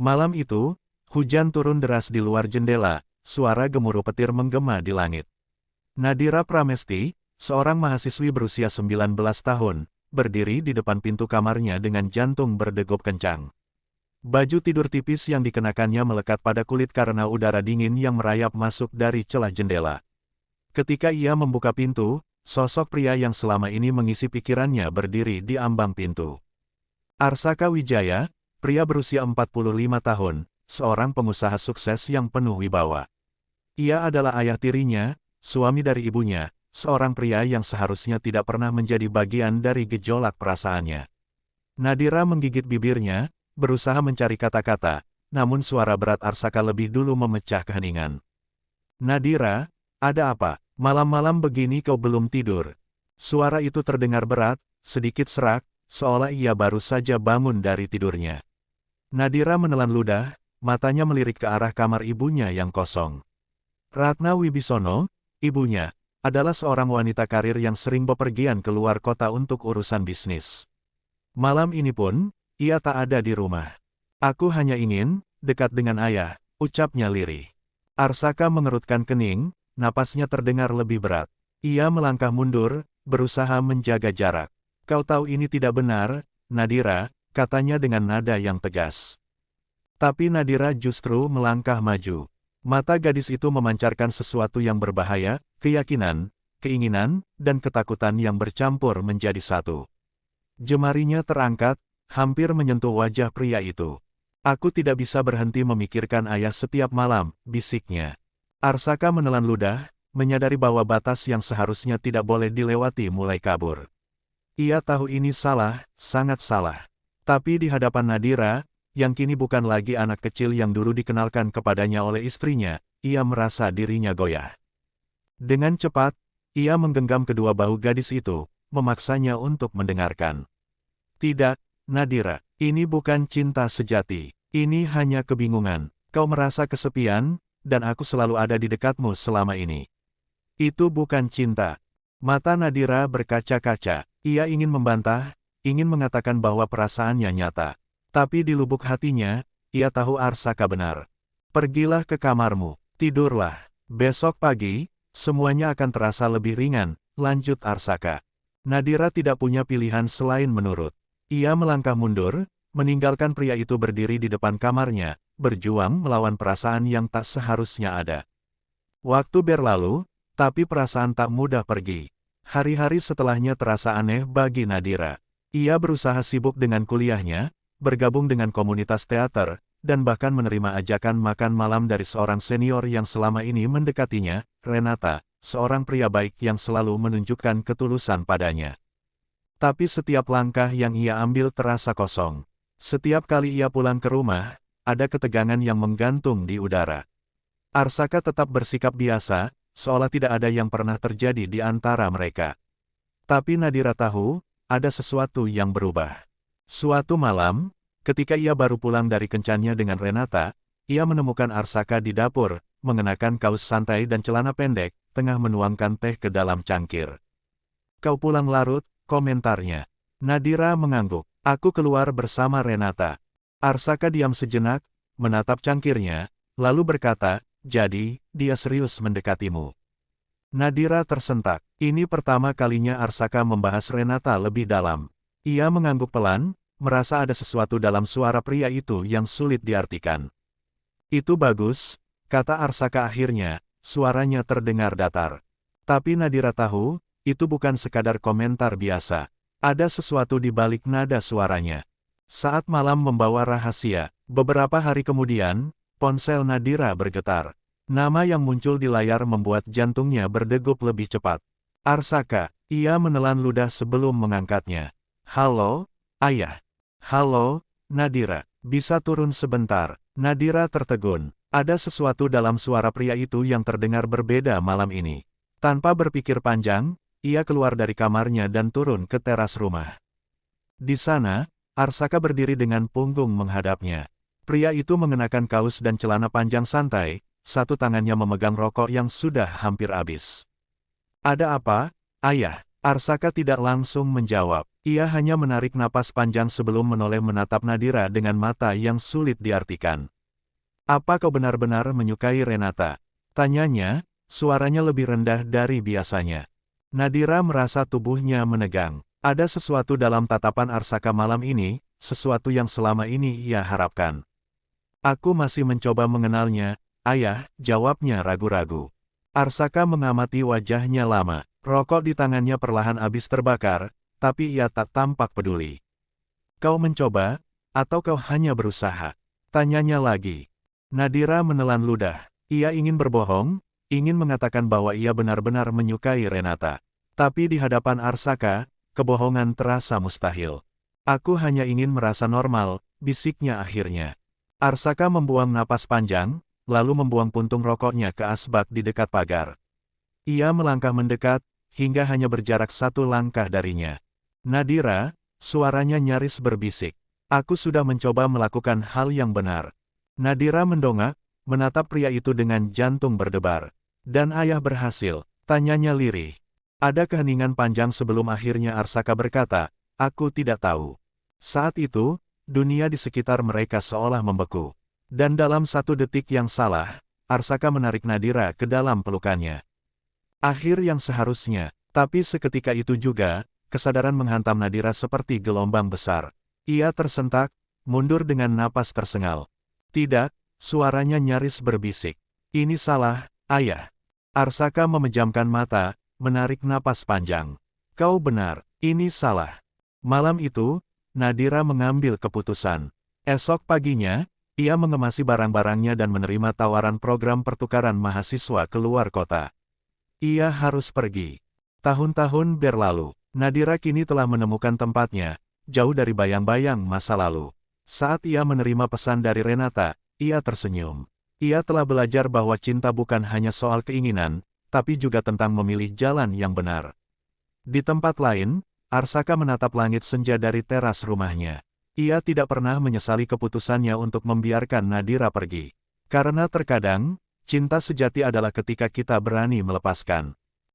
Malam itu, hujan turun deras di luar jendela, suara gemuruh petir menggema di langit. Nadira Pramesti, seorang mahasiswi berusia 19 tahun, berdiri di depan pintu kamarnya dengan jantung berdegup kencang. Baju tidur tipis yang dikenakannya melekat pada kulit karena udara dingin yang merayap masuk dari celah jendela. Ketika ia membuka pintu, sosok pria yang selama ini mengisi pikirannya berdiri di ambang pintu. Arsaka Wijaya, pria berusia 45 tahun, seorang pengusaha sukses yang penuh wibawa. Ia adalah ayah tirinya, suami dari ibunya, seorang pria yang seharusnya tidak pernah menjadi bagian dari gejolak perasaannya. Nadira menggigit bibirnya, berusaha mencari kata-kata, namun suara berat Arsaka lebih dulu memecah keheningan. Nadira, ada apa? Malam-malam begini kau belum tidur. Suara itu terdengar berat, sedikit serak, seolah ia baru saja bangun dari tidurnya. Nadira menelan ludah, matanya melirik ke arah kamar ibunya yang kosong. Ratna Wibisono, ibunya, adalah seorang wanita karir yang sering bepergian ke luar kota untuk urusan bisnis. Malam ini pun, ia tak ada di rumah. Aku hanya ingin dekat dengan ayah, ucapnya lirih. Arsaka mengerutkan kening, napasnya terdengar lebih berat. Ia melangkah mundur, berusaha menjaga jarak. Kau tahu ini tidak benar, Nadira, katanya dengan nada yang tegas. Tapi Nadira justru melangkah maju. Mata gadis itu memancarkan sesuatu yang berbahaya, keyakinan, keinginan, dan ketakutan yang bercampur menjadi satu. Jemarinya terangkat, hampir menyentuh wajah pria itu. Aku tidak bisa berhenti memikirkan ayah setiap malam, bisiknya. Arsaka menelan ludah, menyadari bahwa batas yang seharusnya tidak boleh dilewati mulai kabur. Ia tahu ini salah, sangat salah. Tapi di hadapan Nadira, yang kini bukan lagi anak kecil yang dulu dikenalkan kepadanya oleh istrinya, ia merasa dirinya goyah. Dengan cepat, ia menggenggam kedua bahu gadis itu, memaksanya untuk mendengarkan. Tidak, Nadira, ini bukan cinta sejati. Ini hanya kebingungan. Kau merasa kesepian, dan aku selalu ada di dekatmu selama ini. Itu bukan cinta. Mata Nadira berkaca-kaca. Ia ingin membantah, ingin mengatakan bahwa perasaannya nyata. Tapi di lubuk hatinya, ia tahu Arsaka benar. Pergilah ke kamarmu, tidurlah. Besok pagi, semuanya akan terasa lebih ringan, lanjut Arsaka. Nadira tidak punya pilihan selain menurut. Ia melangkah mundur, meninggalkan pria itu berdiri di depan kamarnya, berjuang melawan perasaan yang tak seharusnya ada. Waktu berlalu, tapi perasaan tak mudah pergi. Hari-hari setelahnya terasa aneh bagi Nadira. Ia berusaha sibuk dengan kuliahnya, bergabung dengan komunitas teater, dan bahkan menerima ajakan makan malam dari seorang senior yang selama ini mendekatinya, Renata, seorang pria baik yang selalu menunjukkan ketulusan padanya. Tapi setiap langkah yang ia ambil terasa kosong. Setiap kali ia pulang ke rumah, ada ketegangan yang menggantung di udara. Arsaka tetap bersikap biasa, seolah tidak ada yang pernah terjadi di antara mereka. Tapi Nadira tahu, ada sesuatu yang berubah. Suatu malam, ketika ia baru pulang dari kencannya dengan Renata, ia menemukan Arsaka di dapur, mengenakan kaos santai dan celana pendek, tengah menuangkan teh ke dalam cangkir. Kau pulang larut, komentarnya. Nadira mengangguk. Aku keluar bersama Renata. Arsaka diam sejenak, menatap cangkirnya, lalu berkata, jadi, dia serius mendekatimu. Nadira tersentak. Ini pertama kalinya Arsaka membahas Renata lebih dalam. Ia mengangguk pelan, merasa ada sesuatu dalam suara pria itu yang sulit diartikan. Itu bagus, kata Arsaka akhirnya, suaranya terdengar datar. Tapi Nadira tahu, itu bukan sekadar komentar biasa. Ada sesuatu di balik nada suaranya. Saat malam membawa rahasia, beberapa hari kemudian, ponsel Nadira bergetar. Nama yang muncul di layar membuat jantungnya berdegup lebih cepat. Arsaka, ia menelan ludah sebelum mengangkatnya. Halo, ayah. Halo, Nadira. Bisa turun sebentar. Nadira tertegun. Ada sesuatu dalam suara pria itu yang terdengar berbeda malam ini. Tanpa berpikir panjang, ia keluar dari kamarnya dan turun ke teras rumah. Di sana, Arsaka berdiri dengan punggung menghadapnya. Pria itu mengenakan kaos dan celana panjang santai, satu tangannya memegang rokok yang sudah hampir habis. Ada apa, ayah? Arsaka tidak langsung menjawab. Ia hanya menarik napas panjang sebelum menoleh menatap Nadira dengan mata yang sulit diartikan. "Apa kau benar-benar menyukai Renata?" tanyanya, suaranya lebih rendah dari biasanya. Nadira merasa tubuhnya menegang. Ada sesuatu dalam tatapan Arsaka malam ini, sesuatu yang selama ini ia harapkan. "Aku masih mencoba mengenalnya, ayah," jawabnya ragu-ragu. Arsaka mengamati wajahnya lama. Rokok di tangannya perlahan habis terbakar, tapi ia tak tampak peduli. "Kau mencoba, atau kau hanya berusaha?" tanyanya lagi. Nadira menelan ludah. Ia ingin berbohong, ingin mengatakan bahwa ia benar-benar menyukai Renata. Tapi di hadapan Arsaka, kebohongan terasa mustahil. "Aku hanya ingin merasa normal," bisiknya akhirnya. Arsaka membuang napas panjang, lalu membuang puntung rokoknya ke asbak di dekat pagar. Ia melangkah mendekat, hingga hanya berjarak 1 langkah darinya. "Nadira," suaranya nyaris berbisik. "Aku sudah mencoba melakukan hal yang benar." Nadira mendongak, menatap pria itu dengan jantung berdebar. "Dan ayah berhasil?" tanyanya lirih. Ada keheningan panjang sebelum akhirnya Arsaka berkata, "Aku tidak tahu." Saat itu, dunia di sekitar mereka seolah membeku. Dan dalam 1 detik yang salah, Arsaka menarik Nadira ke dalam pelukannya. Akhir yang seharusnya, tapi seketika itu juga, kesadaran menghantam Nadira seperti gelombang besar. Ia tersentak, mundur dengan napas tersengal. "Tidak," suaranya nyaris berbisik. "Ini salah, ayah." Arsaka memejamkan mata, menarik napas panjang. "Kau benar, ini salah." Malam itu, Nadira mengambil keputusan. Esok paginya, ia mengemasi barang-barangnya dan menerima tawaran program pertukaran mahasiswa ke luar kota. Ia harus pergi. Tahun-tahun berlalu, Nadira kini telah menemukan tempatnya, jauh dari bayang-bayang masa lalu. Saat ia menerima pesan dari Renata, ia tersenyum. Ia telah belajar bahwa cinta bukan hanya soal keinginan, tapi juga tentang memilih jalan yang benar. Di tempat lain, Arsaka menatap langit senja dari teras rumahnya. Ia tidak pernah menyesali keputusannya untuk membiarkan Nadira pergi. Karena terkadang, cinta sejati adalah ketika kita berani melepaskan